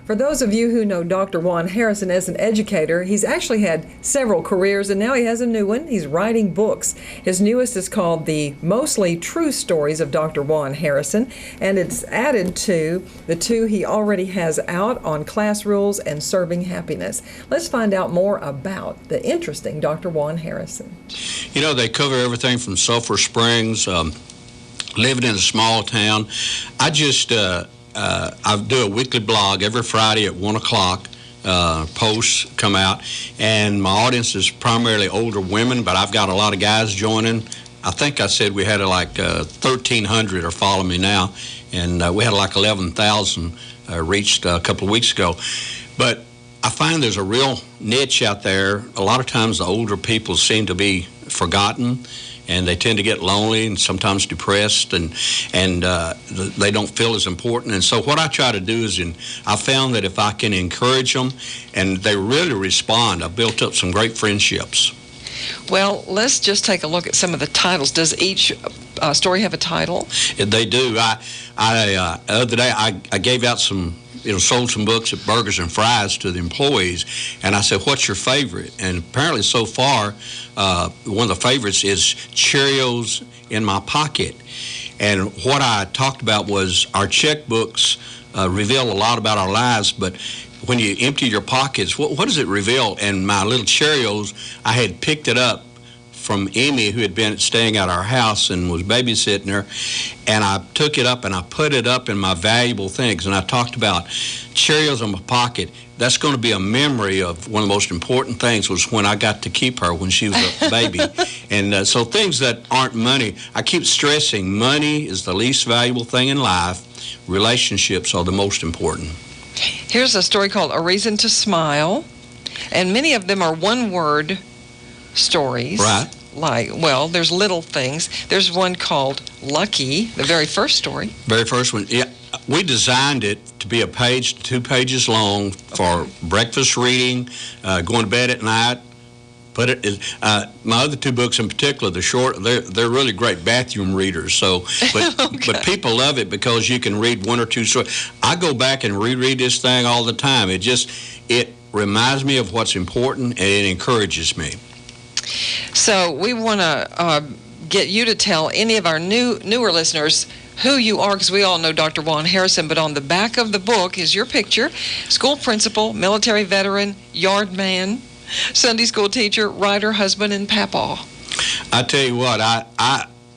For those of you who know Dr. Juan Harrison as an educator, he's actually had several careers, and now he has a new one. He's writing books. His newest is called The Mostly True Stories of Dr. Juan Harrison, and it's added to the two he already has out on class rules and serving happiness. Let's find out more about the interesting Dr. Juan Harrison. You know, they cover everything from Sulphur Springs, living in a small town. I do a weekly blog every Friday at 1 o'clock. Posts come out, and my audience is primarily older women, but I've got a lot of guys joining. I think I said we had like 1,300 are following me now, and we had like 11,000 reached a couple of weeks ago. But I find there's a real niche out there. A lot of times the older people seem to be forgotten, and they tend to get lonely and sometimes depressed, and they don't feel as important. And so what I try to do is, I found that if I can encourage them and they really respond, I've built up some great friendships. Well, let's just take a look at some of the titles. Does each story have a title? They do. The other day I gave out sold some books at Burgers and Fries to the employees, and I said, what's your favorite? And apparently so far, one of the favorites is Cheerios in My Pocket. And what I talked about was our checkbooks reveal a lot about our lives, but when you empty your pockets, what does it reveal? And my little Cheerios, I had picked it up from Amy, who had been staying at our house and was babysitting her, and I took it up and I put it up in my valuable things, and I talked about Cheerios in my pocket. That's going to be a memory of one of the most important things was when I got to keep her when she was a baby. And so things that aren't money, I keep stressing money is the least valuable thing in life. Relationships are the most important. Here's a story called A Reason to Smile, and many of them are one-word stories. Right. There's little things. There's one called Lucky, the very first story. Very first one, yeah. We designed it to be a page to 2 pages long for breakfast reading, going to bed at night. My other 2 books in particular, they're really great bathroom readers. So, but people love it because you can read 1 or 2 stories. I go back and reread this thing all the time. It reminds me of what's important, and it encourages me. So we want to get you to tell any of our newer listeners who you are, because we all know Dr. Juan Harrison, but on the back of the book is your picture: school principal, military veteran, yard man, Sunday school teacher, writer, husband, and papa. I tell you what,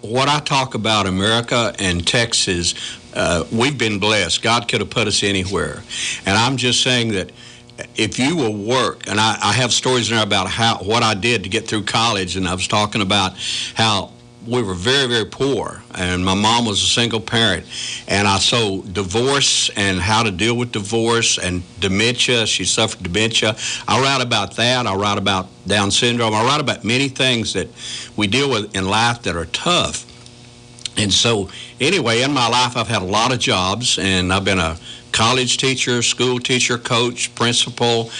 what I talk about America and Texas, we've been blessed. God could have put us anywhere. And I'm just saying that if you will work, and I have stories in there about what I did to get through college, and I was talking about how we were very, very poor, and my mom was a single parent, and I saw divorce and how to deal with divorce and dementia. She suffered dementia. I write about that. I write about Down syndrome. I write about many things that we deal with in life that are tough. And so anyway, in my life, I've had a lot of jobs, and I've been a college teacher, school teacher, coach, principal,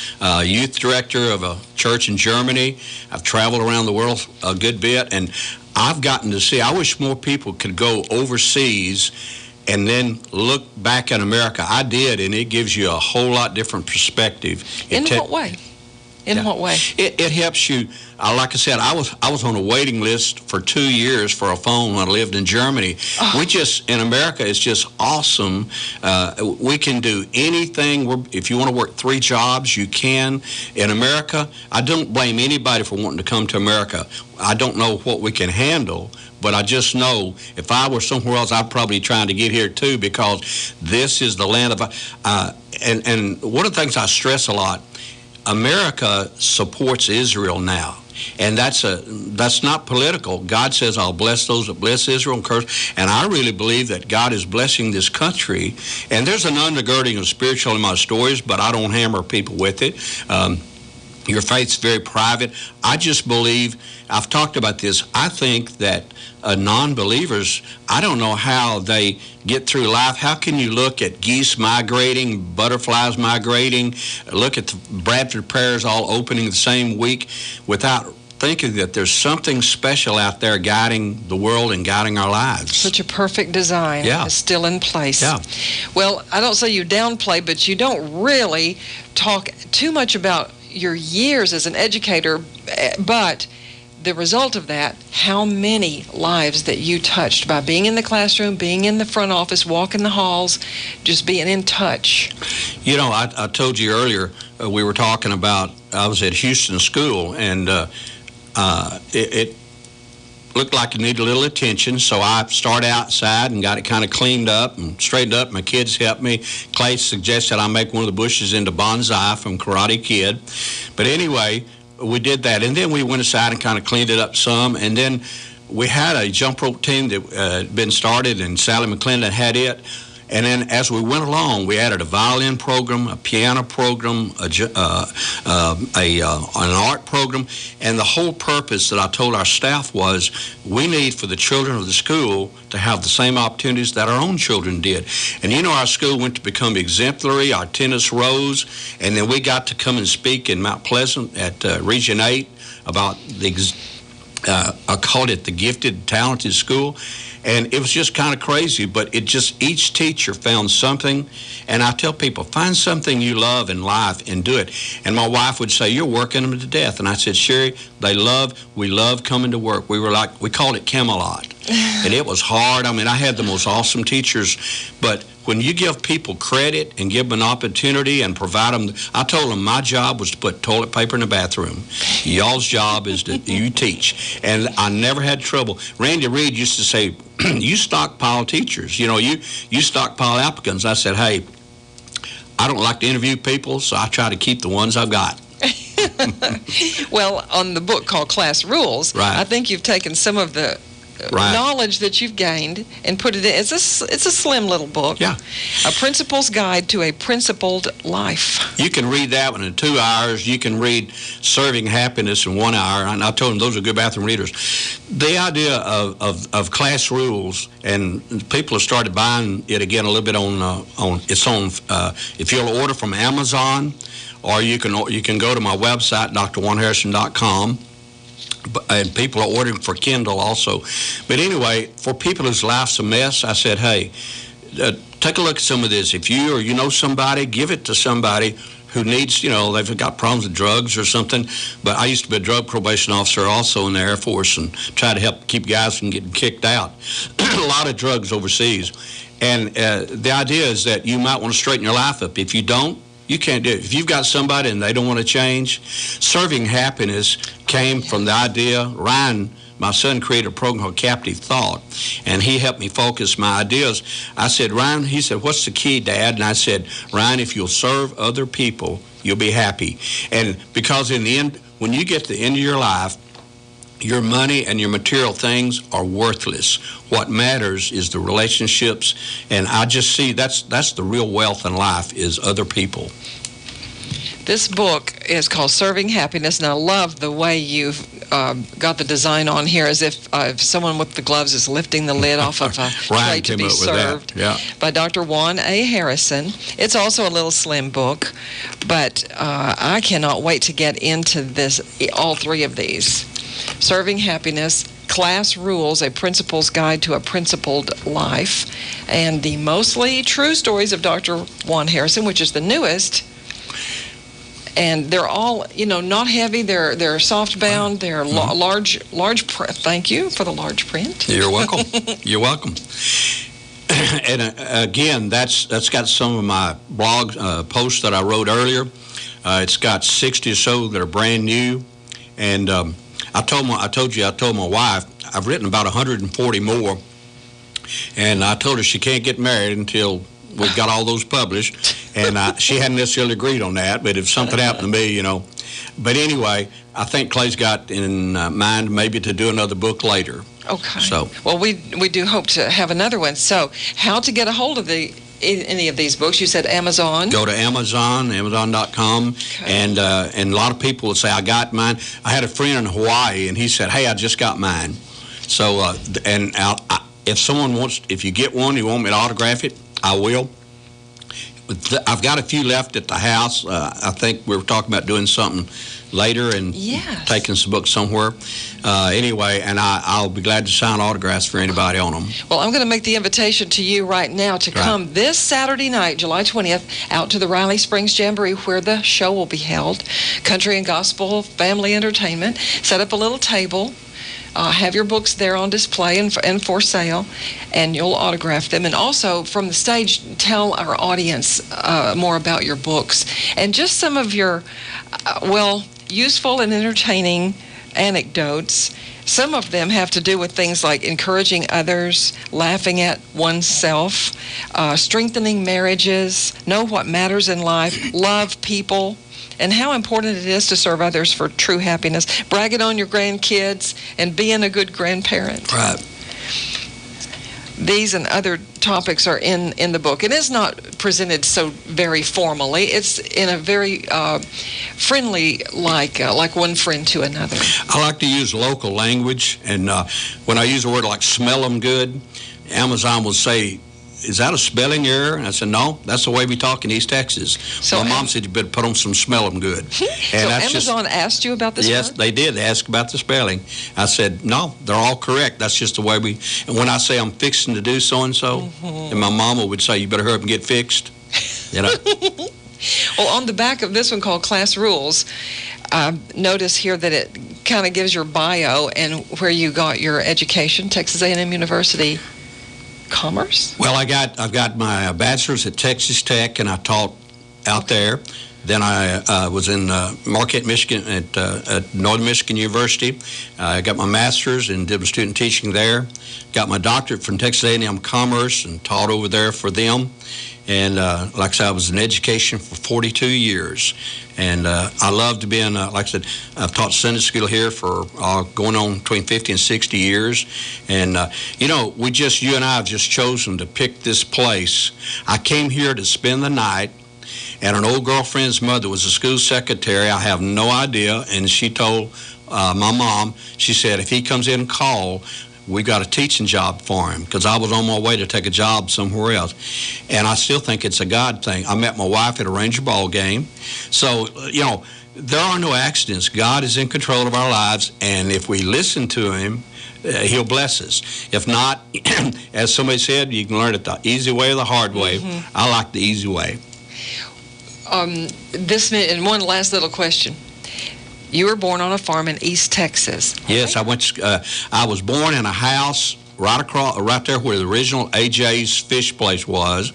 youth director of a church in Germany. I've traveled around the world a good bit, and I've gotten to see, I wish more people could go overseas and then look back at America. I did, and it gives you a whole lot different perspective. In what way? In what way? It helps you. Like I said, I was on a waiting list for 2 years for a phone when I lived in Germany. Oh. In America, it's just awesome. We can do anything. If you want to work 3 jobs, you can. In America, I don't blame anybody for wanting to come to America. I don't know what we can handle, but I just know if I were somewhere else, I'd probably be trying to get here too, because this is the land of, and one of the things I stress a lot, America supports Israel now. And that's not political. God says, I'll bless those that bless Israel and curse. And I really believe that God is blessing this country. And there's an undergirding of spiritual in my stories, but I don't hammer people with it. Your faith's very private. I just believe, I've talked about this, I think that non-believers, I don't know how they get through life. How can you look at geese migrating, butterflies migrating, look at the Bradford prayers all opening the same week without thinking that there's something special out there guiding the world and guiding our lives. Such a perfect design is still in place. Yeah. Well, I don't say you downplay, but you don't really talk too much about your years as an educator, but the result of that, how many lives that you touched by being in the classroom, being in the front office, walking the halls, just being in touch. You know, I told you earlier, we were talking about, I was at Houston School, and it looked like it needed a little attention, so I started outside and got it kind of cleaned up and straightened up. My kids helped me. Clay suggested I make one of the bushes into bonsai from Karate Kid. But anyway, we did that, and then we went aside and kind of cleaned it up some, and then we had a jump rope team that had been started, and Sally McClendon had it. And then as we went along, we added a violin program, a piano program, an art program, and the whole purpose that I told our staff was we need for the children of the school to have the same opportunities that our own children did. And you know, our school went to become exemplary, our attendance rose, and then we got to come and speak in Mount Pleasant at Region 8 about I called it the Gifted, Talented School. And it was just kind of crazy, but it just, each teacher found something. And I tell people, find something you love in life and do it. And my wife would say, you're working them to death. And I said, Sherry, we love coming to work. We called it Camelot. And it was hard. I mean, I had the most awesome teachers, but when you give people credit and give them an opportunity and provide them, I told them my job was to put toilet paper in the bathroom. Y'all's job is to you teach. And I never had trouble. Randy Reed used to say, you stockpile teachers. You know, you stockpile applicants. I said, hey, I don't like to interview people, so I try to keep the ones I've got. Well, on the book called Class Rules, right. I think you've taken some of the knowledge that you've gained and put it in. It's a slim little book. Yeah. A Principal's Guide to a Principled Life. You can read that one in 2 hours. You can read Serving Happiness in 1 hour. And I told them those are good bathroom readers. The idea of class rules, and people have started buying it again a little bit if you'll order from Amazon, or you can go to my website, drjuanharrison.com. And people are ordering for Kindle also. But anyway, for people whose life's a mess, I said, hey, take a look at some of this. If you or you know somebody, give it to somebody who needs, they've got problems with drugs or something. But I used to be a drug probation officer also in the Air Force and try to help keep guys from getting kicked out. A lot of drugs overseas. And the idea is that you might want to straighten your life up. If you don't, you can't do it. If you've got somebody and they don't want to change, Serving Happiness came from the idea. Ryan, my son, created a program called Captive Thought, and he helped me focus my ideas. I said, Ryan, he said, what's the key, Dad? And I said, Ryan, if you'll serve other people, you'll be happy. And because in the end, when you get to the end of your life, your money and your material things are worthless. What matters is the relationships, and I just see that's the real wealth in life is other people. This book is called Serving Happiness, and I love the way you've got the design on here as if someone with the gloves is lifting the lid off of a tray to be served. Yeah. By Dr. Juan A. Harrison. It's also a little slim book, but I cannot wait to get into all three of these. Serving Happiness, Class Rules, A Principal's Guide to a Principled Life, and the Mostly True Stories of Dr. Juan Harrison, which is the newest. And they're all, not heavy. They're soft bound. They're large. Thank you for the large print. You're welcome. You're welcome. And again, that's got some of my blog posts that I wrote earlier. It's got 60 or so that are brand new, and I told my wife I've written about 140 more, and I told her she can't get married until we've got all those published, and she hadn't necessarily agreed on that, but if something happened to me, But anyway, I think Clay's got in mind maybe to do another book later. Okay. So. Well, we do hope to have another one. So how to get a hold of any of these books? You said Amazon. Go to Amazon.com, okay. And a lot of people will say, I got mine. I had a friend in Hawaii, and he said, hey, I just got mine. So, if you get one, you want me to autograph it, I will. I've got a few left at the house. I think we were talking about doing something later and taking some books somewhere. Anyway, and I'll be glad to sign autographs for anybody on them. Well, I'm going to make the invitation to you right now to come this Saturday night, July 20th, out to the Riley Springs Jamboree where the show will be held. Country and gospel family entertainment. Set up a little table. Have your books there on display and for sale, and you'll autograph them. And also, from the stage, tell our audience more about your books and just some of your, useful and entertaining anecdotes. Some of them have to do with things like encouraging others, laughing at oneself, strengthening marriages, know what matters in life, love people, and how important it is to serve others for true happiness, bragging on your grandkids, and being a good grandparent. Right. These and other topics are in the book. And it's not presented so very formally. It's in a very friendly, like one friend to another. I like to use local language, and when I use a word like smell them good, Amazon will say, is that a spelling error? And I said, no, that's the way we talk in East Texas. So my mom said you better put on some smell them good. And so Amazon asked you about this Yes, word? they did. They asked about the spelling. I said, no, they're all correct. That's just the way we, and when I say I'm fixing to do so-and-so, and my mama would say, you better hurry up and get fixed. You know? Well, on the back of this one called Class Rules, notice here that it kind of gives your bio and where you got your education, Texas A&M University. Commerce? Well, I've got my bachelor's at Texas Tech, and I taught out there. Then I was in Marquette, Michigan, at Northern Michigan University. I got my master's and did my student teaching there. Got my doctorate from Texas A&M Commerce and taught over there for them. And like I said, I was in education for 42 years. And I love to be in, like I said, I've taught Sunday school here for going on between 50 and 60 years. And, you and I have just chosen to pick this place. I came here to spend the night, and an old girlfriend's mother was a school secretary. I have no idea. And she told my mom, she said, if he comes in and call, we got a teaching job for him, because I was on my way to take a job somewhere else. And I still think it's a God thing. I met my wife at a Ranger ball game. So, there are no accidents. God is in control of our lives, and if we listen to him, he'll bless us. If not, as somebody said, you can learn it the easy way or the hard way. I like the easy way. And one last little question. You were born on a farm in East Texas. Yes, I was born in a house right there where the original AJ's fish place was.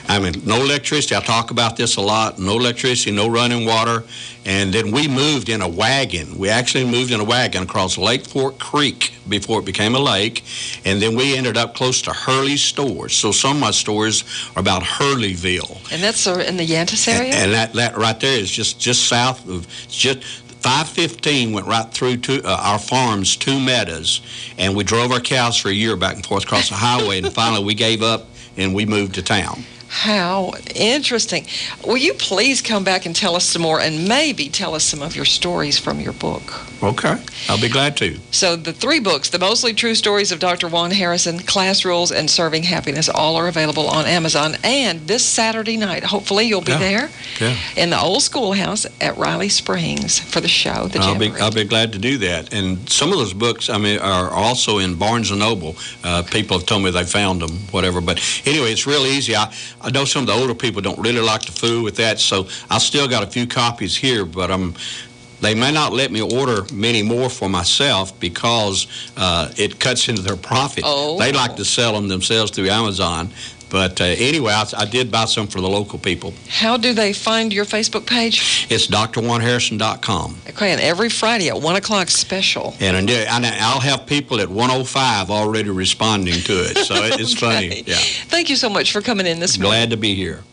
I mean, no electricity. I talk about this a lot. No electricity, no running water. And then we moved in a wagon. We actually moved in a wagon across Lake Fork Creek before it became a lake. And then we ended up close to Hurley's stores. So some of my stories are about Hurleyville. And that's in the Yantis area? And that right there is just south of, 515 went right through our farms, 2 meadows, and we drove our cows for a year back and forth across the highway, and finally we gave up and we moved to town. How interesting. Will you please come back and tell us some more, and maybe tell us some of your stories from your book? Okay, I'll be glad to. So the 3 books, The Mostly True Stories of Dr. Juan Harrison, Class Rules, and Serving Happiness, all are available on Amazon. And this Saturday night, hopefully you'll be there in the old schoolhouse at Riley Springs for the show. I'll be glad to do that. And some of those books, are also in Barnes & Noble. People have told me they found them, whatever. But anyway, it's real easy. I know some of the older people don't really like to fool with that, so I still got a few copies here, but they may not let me order many more for myself because it cuts into their profit. They like to sell them themselves through Amazon. But anyway, I did buy some for the local people. How do they find your Facebook page? It's drjuanharrison.com. Okay, and every Friday at 1 o'clock special. And I'll have people at 1:05 already responding to it, so it's funny. Yeah. Thank you so much for coming in this morning. Glad to be here.